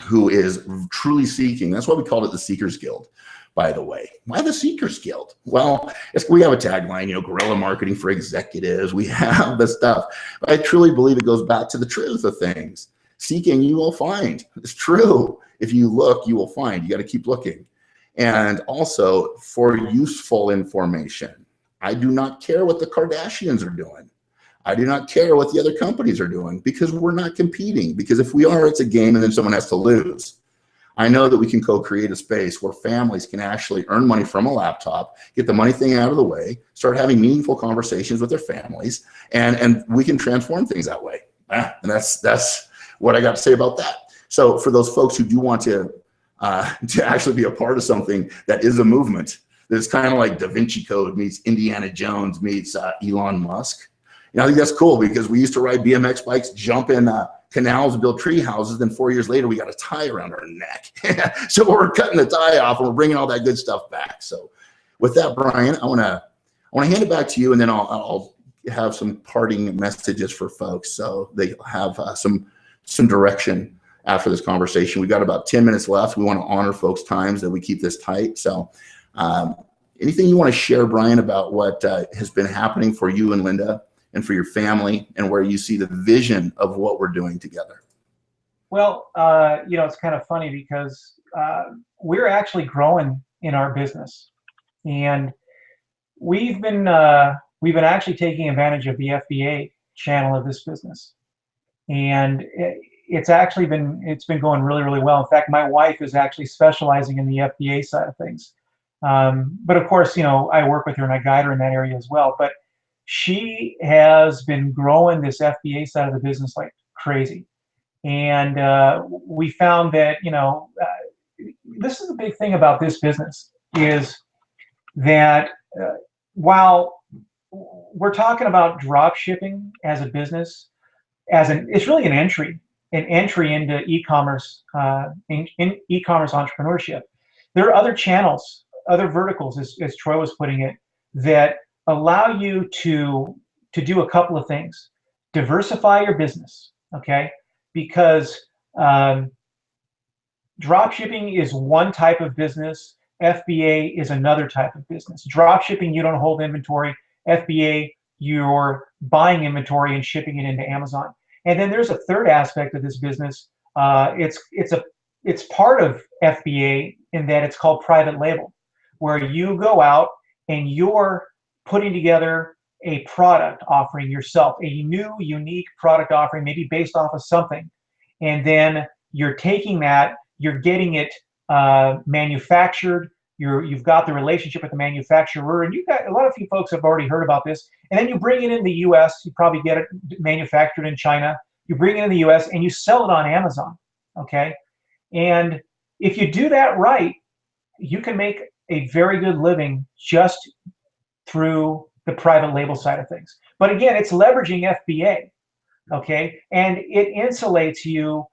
who is truly seeking. That's why we called it the Seekers Guild, by the way. Why the Seekers Guild? Well, we have a tagline, guerrilla marketing for executives. We have the stuff. But I truly believe it goes back to the truth of things. Seeking, you will find. It's true. If you look, you will find. You got to keep looking. And also for useful information. I do not care what the Kardashians are doing. I do not care what the other companies are doing, because we're not competing. Because if we are, it's a game and then someone has to lose. I know that we can co-create a space where families can actually earn money from a laptop, get the money thing out of the way, start having meaningful conversations with their families, and we can transform things that way. And that's what I got to say about that. So for those folks who do want to actually be a part of something that is a movement, that's kind of like Da Vinci Code meets Indiana Jones meets Elon Musk. I think that's cool, because we used to ride BMX bikes, jump in canals, build tree houses. Then 4 years later, we got a tie around our neck. So we're cutting the tie off and we're bringing all that good stuff back. So with that, Brian, I want to hand it back to you, and then I'll have some parting messages for folks so they have some direction after this conversation. We got about 10 minutes left. We want to honor folks' times, that we keep this tight. So anything you want to share, Brian, about what has been happening for you and Linda and for your family, and where you see the vision of what we're doing together? Well, it's kind of funny, because we're actually growing in our business, and we've been actually taking advantage of the FBA channel of this business, and it's been going really, really well. In fact, my wife is actually specializing in the FBA side of things, but of course, I work with her and I guide her in that area as well. But she has been growing this FBA side of the business like crazy. And we found that, this is the big thing about this business, is that while we're talking about drop shipping as a business, it's really an entry into e-commerce, in e-commerce entrepreneurship. There are other channels, other verticals, as Troy was putting it, that allow you to do a couple of things. Diversify your business, okay? Because drop shipping is one type of business. FBA is another type of business. Drop shipping, you don't hold inventory. FBA, you're buying inventory and shipping it into Amazon. And then there's a third aspect of this business. It's part of FBA in that it's called private label, where you go out and you're putting together a product offering yourself, a new, unique product offering, maybe based off of something. And then you're taking that, you're getting it manufactured, you've got the relationship with the manufacturer, and a lot of you folks have already heard about this. And then you bring it in the US, you probably get it manufactured in China, you bring it in the US and you sell it on Amazon, okay? And if you do that right, you can make a very good living just through the private label side of things. But again, it's leveraging FBA, okay? And it insulates you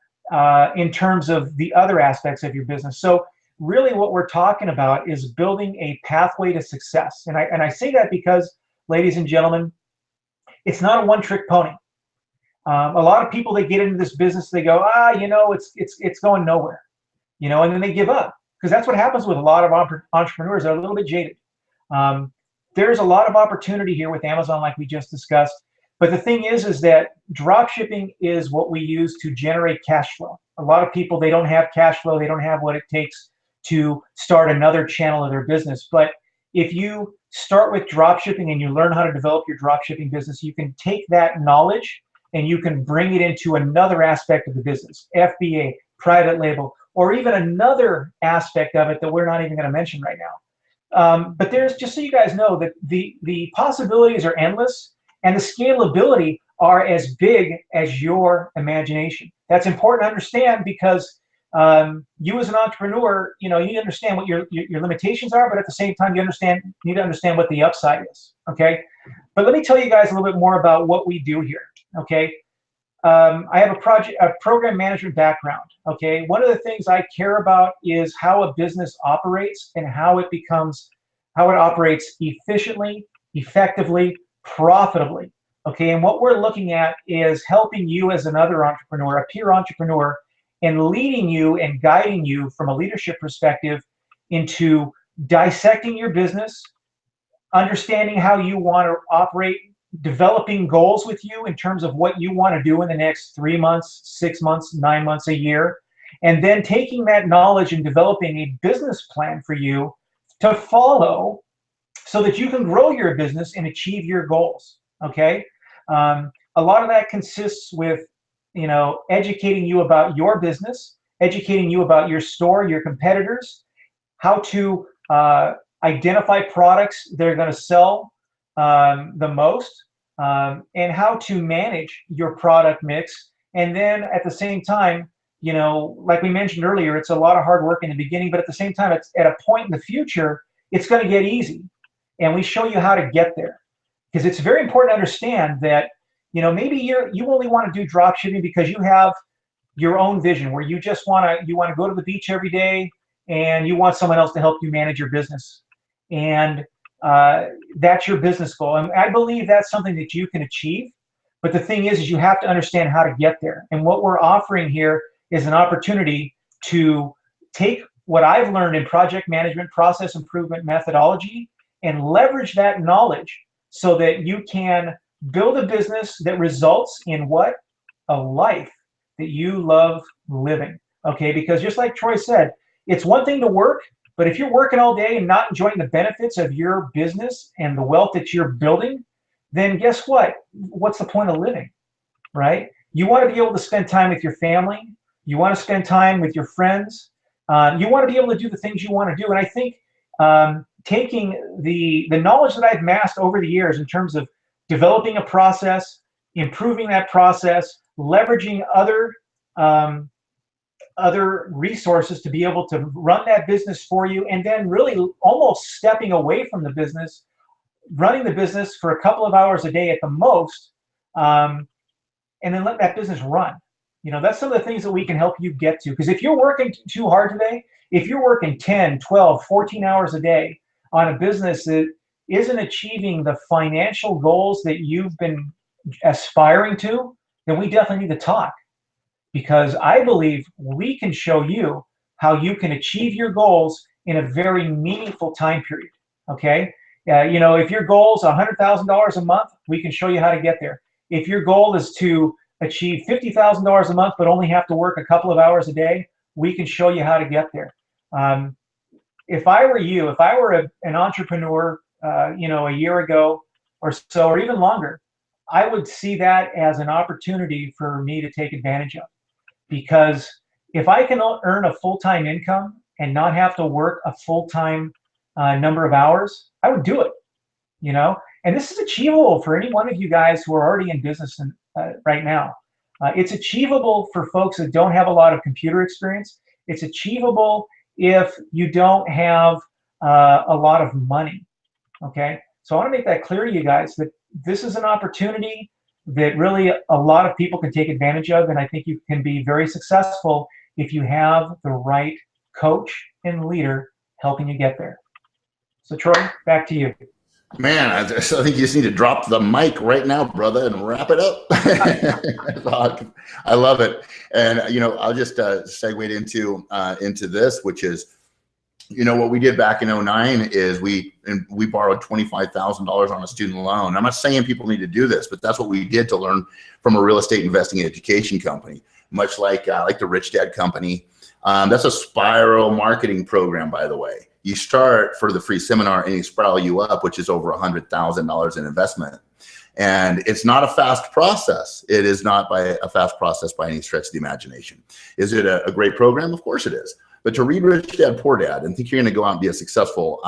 in terms of the other aspects of your business. So really what we're talking about is building a pathway to success. And I say that because, ladies and gentlemen, it's not a one-trick pony. A lot of people that get into this business, they go, it's going nowhere, and then they give up, because that's what happens with a lot of entrepreneurs that are a little bit jaded. There's a lot of opportunity here with Amazon, like we just discussed. But the thing is that drop shipping is what we use to generate cash flow. A lot of people, they don't have cash flow. They don't have what it takes to start another channel of their business. But if you start with drop shipping and you learn how to develop your drop shipping business, you can take that knowledge and you can bring it into another aspect of the business, FBA, private label, or even another aspect of it that we're not even going to mention right now. But there's, just so you guys know, that the possibilities are endless, and the scalability are as big as your imagination. That's important to understand, because you as an entrepreneur, you understand what your limitations are, but at the same time, you need to understand what the upside is, okay? But let me tell you guys a little bit more about what we do here, okay? I have a program management background, okay? One of the things I care about is how a business operates and how it operates efficiently, effectively, profitably, okay? And what we're looking at is helping you as another entrepreneur, a peer entrepreneur, and leading you and guiding you from a leadership perspective into dissecting your business, understanding how you want to operate, developing goals with you in terms of what you want to do in the next 3 months, 6 months, 9 months, a year, and then taking that knowledge and developing a business plan for you to follow so that you can grow your business and achieve your goals. Okay. A lot of that consists with, educating you about your business, educating you about your store, your competitors, how to identify products that are going to sell the most, and how to manage your product mix. And then at the same time, like we mentioned earlier, it's a lot of hard work in the beginning, but at the same time, it's at a point in the future, it's going to get easy. And we show you how to get there, because it's very important to understand that, maybe you only want to do drop shipping because you have your own vision where you just want to go to the beach every day and you want someone else to help you manage your business. And that's your business goal. And I believe that's something that you can achieve. But the thing is you have to understand how to get there. And what we're offering here is an opportunity to take what I've learned in project management, process improvement methodology, and leverage that knowledge so that you can build a business that results in what? A life that you love living. Okay, because just like Troy said, it's one thing to work, but if you're working all day and not enjoying the benefits of your business and the wealth that you're building, then guess what? What's the point of living, right? You want to be able to spend time with your family. You want to spend time with your friends. You want to be able to do the things you want to do. And I think taking the knowledge that I've amassed over the years in terms of developing a process, improving that process, leveraging other resources to be able to run that business for you, and then really almost stepping away from the business, running the business for a couple of hours a day at the most, and then let that business run. That's some of the things that we can help you get to. Because if you're working too hard today, if you're working 10, 12, 14 hours a day on a business that isn't achieving the financial goals that you've been aspiring to, then we definitely need to talk. Because I believe we can show you how you can achieve your goals in a very meaningful time period. Okay, if your goal is $100,000 a month, we can show you how to get there. If your goal is to achieve $50,000 a month but only have to work a couple of hours a day, we can show you how to get there. If I were you, if I were an entrepreneur, a year ago or so, or even longer, I would see that as an opportunity for me to take advantage of. Because if I can earn a full-time income and not have to work a full-time number of hours, I would do it, And this is achievable for any one of you guys who are already in business right now. It's achievable for folks that don't have a lot of computer experience. It's achievable if you don't have a lot of money, okay? So I want to make that clear to you guys that this is an opportunity that really a lot of people can take advantage of, and I think you can be very successful if you have the right coach and leader helping you get there. So Troy, back to you. Man, I think you just need to drop the mic right now, brother, and wrap it up. I love it. And, I'll just segue into this, which is, what we did back in 2009 is we borrowed $25,000 on a student loan. I'm not saying people need to do this, but that's what we did to learn from a real estate investing education company, much like the Rich Dad Company. That's a spiral marketing program, by the way. You start for the free seminar and you spiral you up, which is over $100,000 in investment. And it's not a fast process. It is not a fast process by any stretch of the imagination. Is it a great program? Of course it is. But to read Rich Dad Poor Dad and think you're going to go out and be a successful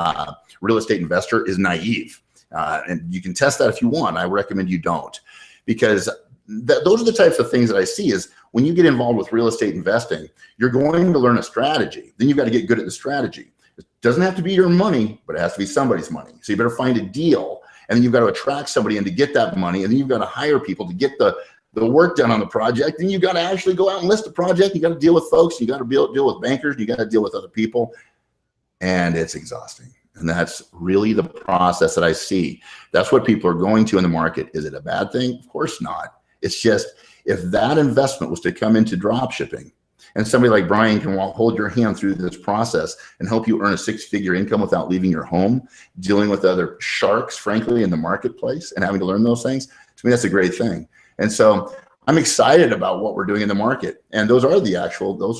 real estate investor is naive. And you can test that if you want. I recommend you don't, because those are the types of things that I see is when you get involved with real estate investing, you're going to learn a strategy. Then you've got to get good at the strategy. It doesn't have to be your money, but it has to be somebody's money. So you better find a deal, and then you've got to attract somebody in to get that money, and then you've got to hire people to get the work done on the project. Then you've got to actually go out and list the project. You got to deal with folks. You got to deal with bankers. You got to deal with other people, and it's exhausting. And that's really the process that I see. That's what people are going to in the market. Is it a bad thing? Of course not. It's just if that investment was to come into drop shipping And somebody like Brian can hold your hand through this process and help you earn a six-figure income without leaving your home, dealing with other sharks, frankly, in the marketplace and having to learn those things. To me, that's a great thing. And so I'm excited about what we're doing in the market. And those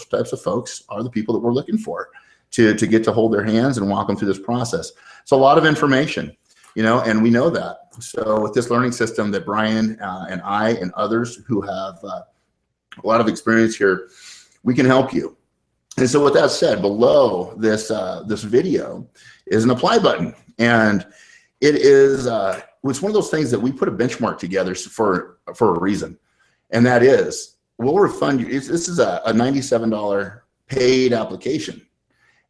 types of folks are the people that we're looking for to get to hold their hands and walk them through this process. It's a lot of information, and we know that. So with this learning system that Brian and I and others who have a lot of experience here, we can help you. And so with that said, below this video is an apply button. And it is, it's one of those things that we put a benchmark together for a reason. And that is, we'll refund you. This is a $97 paid application.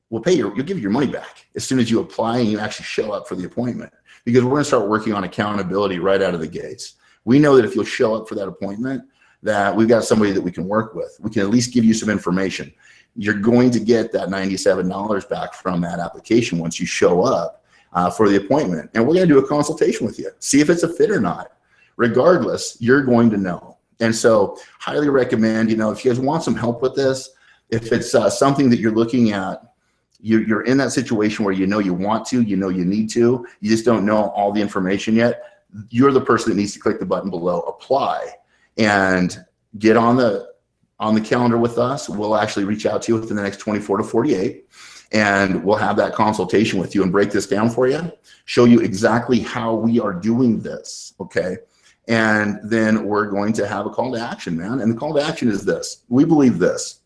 You'll give you your money back as soon as you apply and you actually show up for the appointment, because we're going to start working on accountability right out of the gates. We know that if you'll show up for that appointment, that we've got somebody that we can work with. We can at least give you some information. You're going to get that $97 back from that application once you show up for the appointment. And we're going to do a consultation with you, see if it's a fit or not. Regardless, you're going to know. And so highly recommend, if you guys want some help with this, if it's something that you're looking at, you're in that situation where you want to, you need to, you just don't know all the information yet, you're the person that needs to click the button below, apply, and get on the calendar with us. We'll actually reach out to you within the next 24 to 48, and we'll have that consultation with you and break this down for you, show you exactly how we are doing this, okay? And then we're going to have a call to action, man. And the call to action is this. We believe this.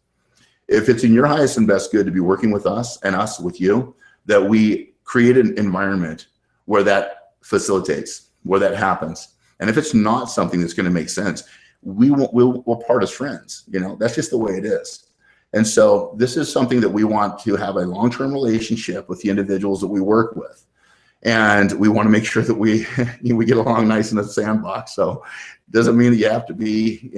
If it's in your highest and best good to be working with us and us with you, that we create an environment where that facilitates, where that happens. And if it's not something that's going to make sense, we'll part as friends. That's just the way it is. And so this is something that we want to have a long-term relationship with the individuals that we work with. And we want to make sure that we get along nice in the sandbox. So it doesn't mean that you have to be,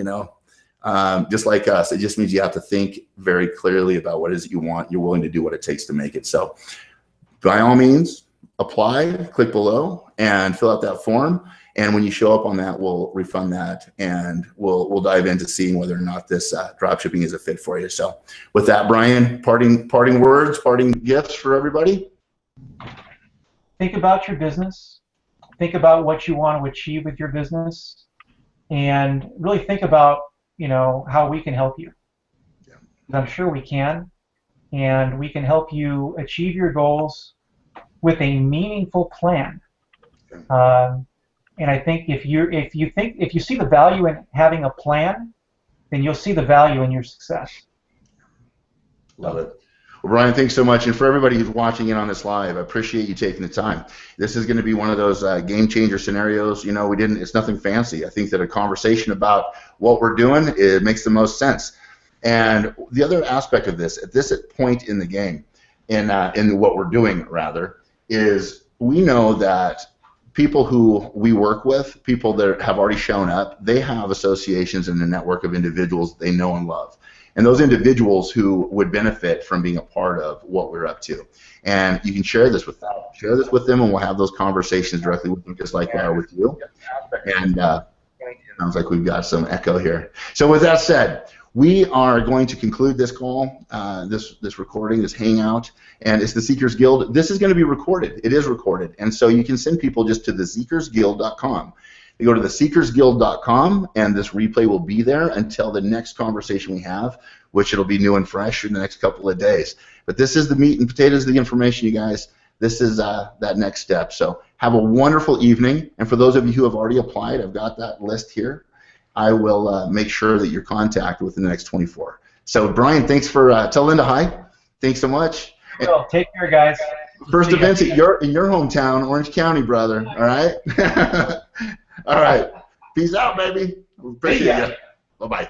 just like us. It just means you have to think very clearly about what it is that you want. You're willing to do what it takes to make it. So by all means, apply, click below, and fill out that form. And when you show up on that, we'll refund that, and we'll dive into seeing whether or not this drop shipping is a fit for you. So with that, Brian, parting words, parting gifts for everybody. Think about your business. Think about what you want to achieve with your business, and really think about how we can help you. Yeah. I'm sure we can, and we can help you achieve your goals with a meaningful plan. And I think if you see the value in having a plan, then you'll see the value in your success. Love it. Well, Brian, thanks so much. And for everybody who's watching in on this live, I appreciate you taking the time. This is going to be one of those game changer scenarios. It's nothing fancy. I think that a conversation about what we're doing, it makes the most sense. And the other aspect of this, at this point in the game, in what we're doing rather, is we know that people who we work with, people that have already shown up, they have associations and a network of individuals they know and love. And those individuals who would benefit from being a part of what we're up to. And you can share this with them. Share this with them, and we'll have those conversations directly with them, just like we are with you. And sounds like we've got some echo here. So with that said, we are going to conclude this call, this recording, this hangout, and it's the Seekers Guild. This is going to be recorded. It is recorded. And so you can send people just to theseekersguild.com. You go to theseekersguild.com, and this replay will be there until the next conversation we have, which it'll be new and fresh in the next couple of days. But this is the meat and potatoes of the information, you guys. This is that next step. So have a wonderful evening. And for those of you who have already applied, I've got that list here. I will make sure that you're contacted within the next 24. So Brian, thanks for tell Linda hi. Thanks so much. Well, take care, guys. First events in your hometown, Orange County, brother. All right. All right. Peace out, baby. Appreciate you. Bye-bye.